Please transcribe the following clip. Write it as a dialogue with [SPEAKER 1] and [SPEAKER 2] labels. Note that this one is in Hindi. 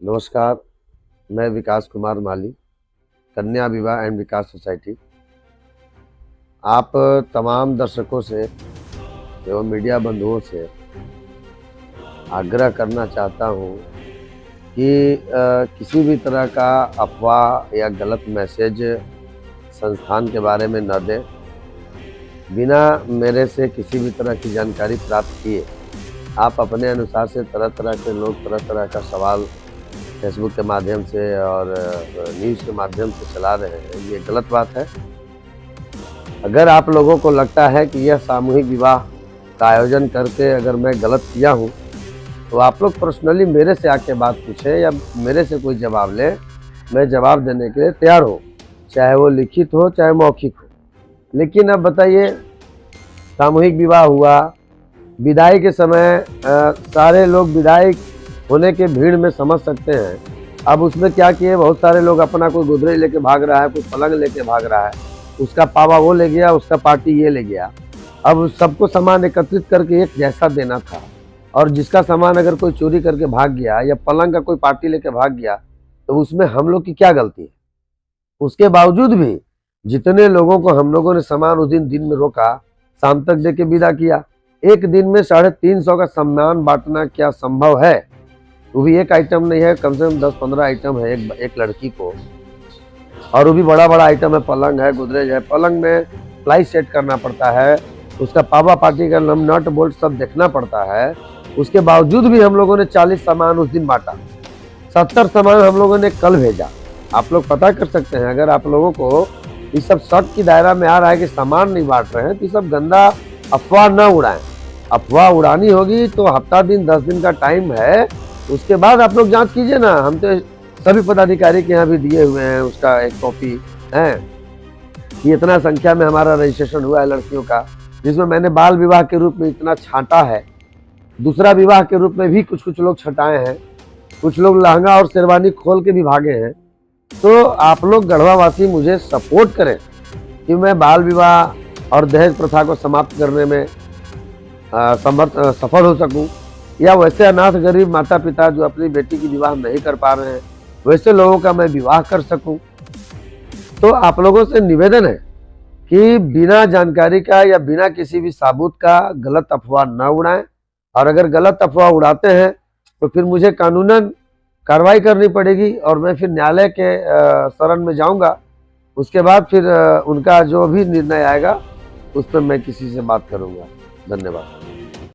[SPEAKER 1] नमस्कार, मैं विकास कुमार माली, कन्या विवाह एंड विकास सोसाइटी। आप तमाम दर्शकों से एवं मीडिया बंधुओं से आग्रह करना चाहता हूं कि किसी भी तरह का अफवाह या गलत मैसेज संस्थान के बारे में न दें। बिना मेरे से किसी भी तरह की जानकारी प्राप्त किए आप अपने अनुसार से तरह तरह के लोग तरह तरह का सवाल फेसबुक के माध्यम से और न्यूज़ के माध्यम से चला रहे हैं, ये गलत बात है। अगर आप लोगों को लगता है कि यह सामूहिक विवाह का आयोजन करके अगर मैं गलत किया हूँ, तो आप लोग पर्सनली मेरे से आके बात पूछें या मेरे से कोई जवाब लें। मैं जवाब देने के लिए तैयार हूँ, चाहे वो लिखित हो चाहे मौखिक हो। लेकिन अब बताइए, सामूहिक विवाह हुआ, विदाई के समय सारे लोग विदाई होने के भीड़ में समझ सकते हैं। अब उसमें क्या किए, बहुत सारे लोग अपना कोई गोदरेज लेके भाग रहा है, कोई पलंग लेके भाग रहा है, उसका पावा वो ले गया, उसका पार्टी ये ले गया। अब सबको सामान एकत्रित करके एक जैसा देना था, और जिसका सामान अगर कोई चोरी करके भाग गया या पलंग का कोई पार्टी लेके भाग गया, तो उसमें हम लोग की क्या गलती है। उसके बावजूद भी जितने लोगों को हम लोगों ने सामान उस दिन में रोका, शाम तक दे के विदा किया। एक दिन में 350 का सामान बांटना क्या संभव है? वो भी एक आइटम नहीं है, कम से कम 10-15 आइटम है एक लड़की को, और वो भी बड़ा बड़ा आइटम है। पलंग है, गोदरेज है, पलंग में प्लाई सेट करना पड़ता है, उसका पावा पार्टी का नट बोल्ट सब देखना पड़ता है। उसके बावजूद भी हम लोगों ने 40 सामान उस दिन बांटा, 70 सामान हम लोगों ने कल भेजा। आप लोग पता कर सकते हैं। अगर आप लोगों को इस सब शक की दायरा में आ रहा है कि सामान नहीं बांट रहे हैं, तो ये सब गंदा अफवाह न उड़ाएं। अफवाह उड़ानी होगी तो हफ्ता दिन 10 दिन का टाइम है, उसके बाद आप लोग जांच कीजिए ना। हम तो सभी पदाधिकारी के यहाँ भी दिए हुए हैं, उसका एक कॉपी है कि इतना संख्या में हमारा रजिस्ट्रेशन हुआ है लड़कियों का, जिसमें मैंने बाल विवाह के रूप में इतना छांटा है, दूसरा विवाह के रूप में भी कुछ लोग छटाए हैं, कुछ लोग लहंगा और शेरवानी खोल के भी भागे हैं। तो आप लोग गढ़वावासी मुझे सपोर्ट करें कि मैं बाल विवाह और दहेज प्रथा को समाप्त करने में सफल हो सकूं, या वैसे अनाथ गरीब माता पिता जो अपनी बेटी की विवाह नहीं कर पा रहे हैं, वैसे लोगों का मैं विवाह कर सकूं। तो आप लोगों से निवेदन है कि बिना जानकारी का या बिना किसी भी सबूत का गलत अफवाह न उड़ाएं, और अगर गलत अफवाह उड़ाते हैं तो फिर मुझे कानूनन कार्रवाई करनी पड़ेगी, और मैं फिर न्यायालय के शरण में जाऊंगा। उसके बाद फिर उनका जो भी निर्णय आएगा उस पर मैं किसी से बात करूंगा। धन्यवाद।